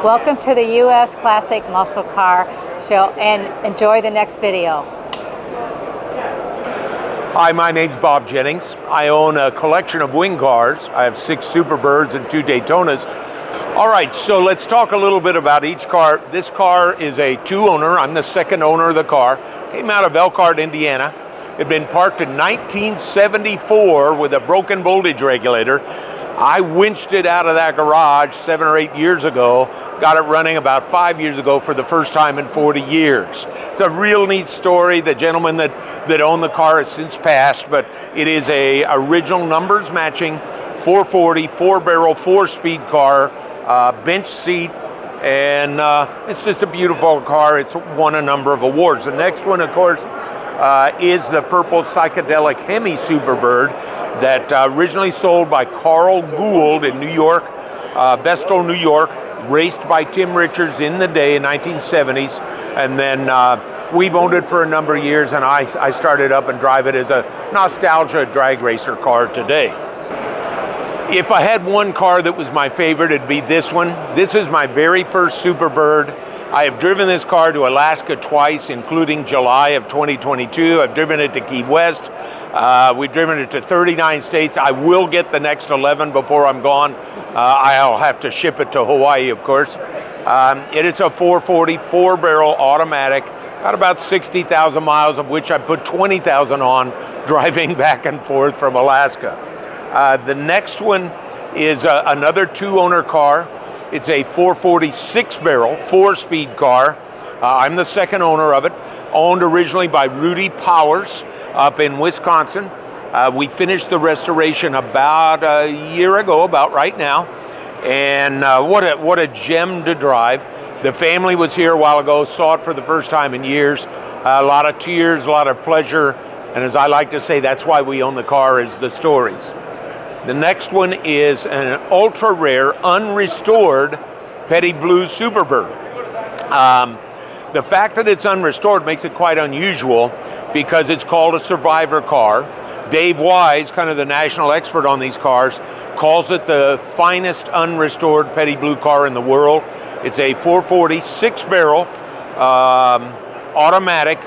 Welcome to the U.S. Classic Muscle Car Show, and enjoy the next video. Hi, my name's Bob Jennings. I own a collection of wing cars. I have 6 Superbirds and 2 Daytonas. All right, so let's talk a little bit about each car. This car is a 2-owner. I'm the second owner of the car. Came out of Elkhart, Indiana. It had been parked in 1974 with a broken voltage regulator. I winched it out of that garage 7 or 8 years ago, got it running about 5 years ago for the first time in 40 years. It's a real neat story. The gentleman that owned the car has since passed, but it is a original numbers matching 440, 4-barrel, 4-speed car, bench seat, and it's just a beautiful car. It's won a number of awards. The next one, of course, is the purple psychedelic Hemi Superbird that originally sold by Carl Gould in New York, Vestal, New York, raced by Tim Richards in the day in 1970s, and then we've owned it for a number of years, and I started up and drive it as a nostalgia drag racer car today. If I had one car that was my favorite, it'd be this one. This is my very first Superbird. I have driven this car to Alaska twice, including July of 2022. I've driven it to Key West. We've driven it to 39 states. I will get the next 11 before I'm gone. I'll have to ship it to Hawaii, of course. It is a 440, 4-barrel automatic. Got about 60,000 miles, of which I put 20,000 on driving back and forth from Alaska. The next one is another 2-owner car. It's a 440 6-barrel, 4-speed car. I'm the second owner of it. Owned originally by Rudy Powers up in Wisconsin. We finished the restoration about a year ago, about right now. And what a gem to drive. The family was here a while ago, saw it for the first time in years. A lot of tears, a lot of pleasure. And as I like to say, that's why we own the car, is the stories. The next one is an ultra rare, unrestored Petty Blue Superbird. The fact that it's unrestored makes it quite unusual because it's called a survivor car. Dave Wise, kind of the national expert on these cars, calls it the finest unrestored Petty Blue car in the world. It's a 440 6-barrel automatic,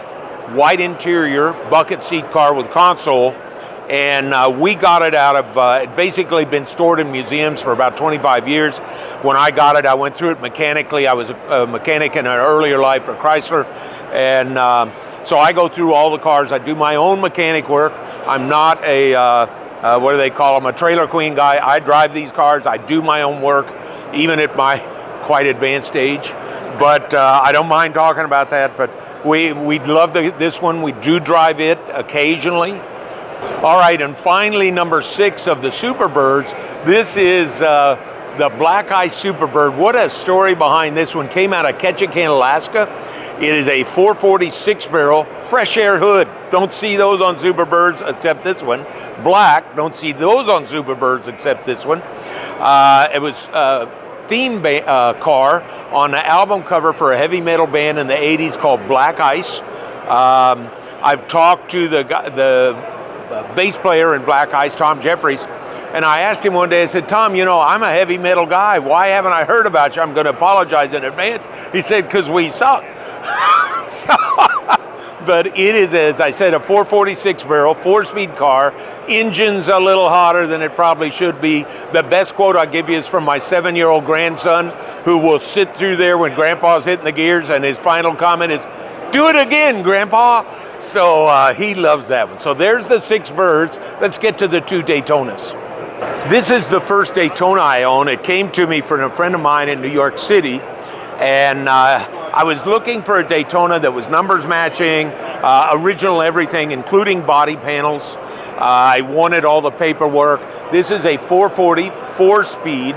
white interior, bucket seat car with console. And we got it out of, it basically been stored in museums for about 25 years. When I got it, I went through it mechanically. I was a mechanic in an earlier life for Chrysler. And so I go through all the cars. I do my own mechanic work. I'm not a, what do they call them, a trailer queen guy. I drive these cars. I do my own work, even at my quite advanced age. But I don't mind talking about that. But we love this one. We do drive it occasionally. All right, and finally, number 6 of the Superbirds. This is the Blackyce Superbird. What a story behind this one. Came out of Ketchikan, Alaska. It is a 440 6-barrel, fresh air hood. Don't see those on Superbirds except this one. Black, don't see those on Superbirds except this one. It was a theme car on the album cover for a heavy metal band in the 80s called Blackyce. I've talked to the bass player in Blackyce, Tom Jeffries, and I asked him one day, I said, Tom, you know, I'm a heavy metal guy. Why haven't I heard about you? I'm going to apologize in advance. He said, because we suck. But it is, as I said, a 440 6-barrel, 4-speed car. Engine's a little hotter than it probably should be. The best quote I'll give you is from my 7-year-old grandson, who will sit through there when Grandpa's hitting the gears, and his final comment is, do it again, Grandpa. So he loves that one. So there's the 6 birds. Let's get to the 2 Daytonas. This is the first Daytona I own. It came to me from a friend of mine in New York City. And I was looking for a Daytona that was numbers matching, original everything, including body panels. I wanted all the paperwork. This is a 440, 4-speed,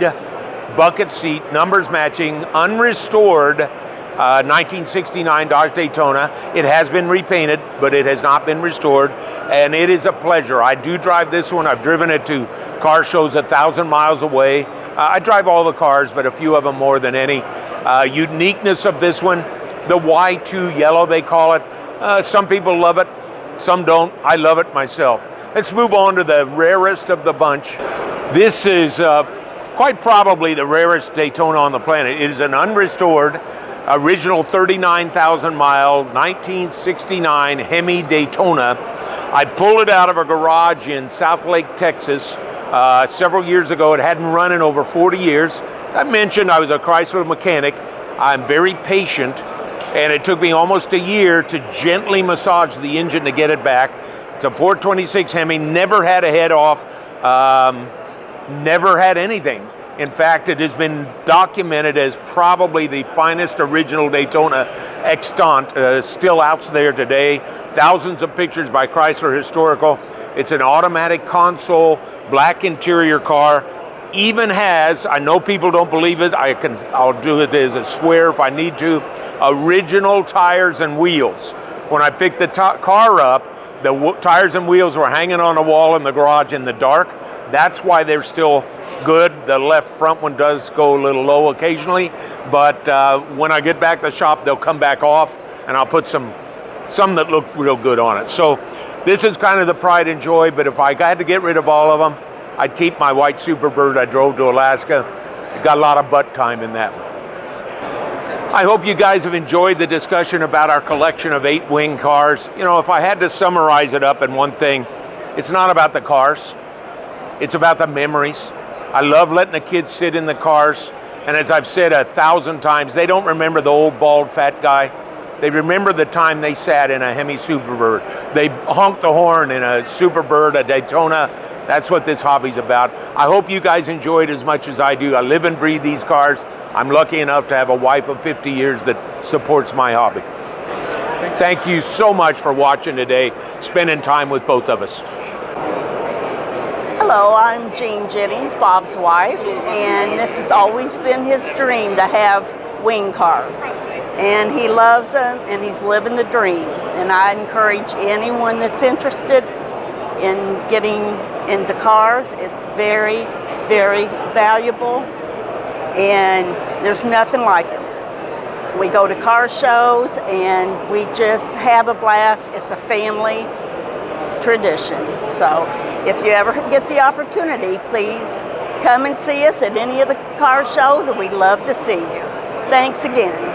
bucket seat, numbers matching, unrestored, 1969 Dodge Daytona. It has been repainted, but it has not been restored, and it is a pleasure. I do drive this one. I've driven it to car shows 1,000 miles away. I drive all the cars, but a few of them more than any. Uniqueness of this one, the Y2 yellow, they call it. Some people love it, some don't. I love it myself. Let's move on to the rarest of the bunch. This is quite probably the rarest Daytona on the planet. It is an unrestored, original 39,000 mile, 1969 Hemi Daytona. I pulled it out of a garage in Southlake, Texas, several years ago. It hadn't run in over 40 years. As I mentioned, I was a Chrysler mechanic. I'm very patient, and it took me almost a year to gently massage the engine to get it back. It's a 426 Hemi, never had a head off, never had anything. In fact, it has been documented as probably the finest original Daytona extant, still out there today. Thousands of pictures by Chrysler Historical. It's an automatic console, black interior car. Even has, I know people don't believe it, I'll do it as a swear if I need to, original tires and wheels. When I picked the car up, the tires and wheels were hanging on the wall in the garage in the dark. That's why they're still good. The left front one does go a little low occasionally, but when I get back to the shop, they'll come back off, and I'll put some that look real good on it. So this is kind of the pride and joy, but if I had to get rid of all of them, I'd keep my white Superbird I drove to Alaska. Got a lot of butt time in that one. I hope you guys have enjoyed the discussion about our collection of 8-wing cars. You know, if I had to summarize it up in one thing, it's not about the cars. It's about the memories. I love letting the kids sit in the cars. And as I've said 1,000 times, they don't remember the old bald fat guy. They remember the time they sat in a Hemi Superbird. They honked the horn in a Superbird, a Daytona. That's what this hobby's about. I hope you guys enjoy it as much as I do. I live and breathe these cars. I'm lucky enough to have a wife of 50 years that supports my hobby. Thank you so much for watching today, spending time with both of us. Hello, I'm Jennings, Bob's wife, and this has always been his dream to have wing cars. And he loves them, and he's living the dream. And I encourage anyone that's interested in getting into cars. It's very, very valuable, and there's nothing like it. We go to car shows, and we just have a blast. It's a family tradition. So if you ever get the opportunity, please come and see us at any of the car shows, and we'd love to see you. Thanks again.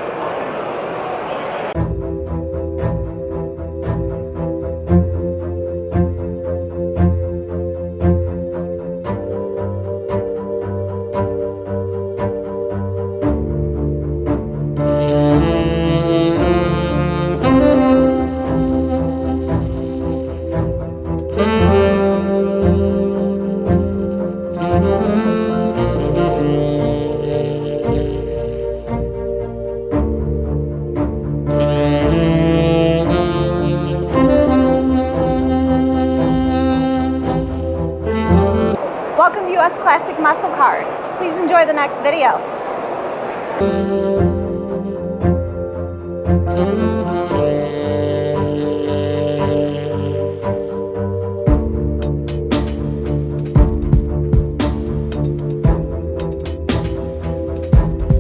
Welcome to US Classic Muscle Cars. Please enjoy the next video.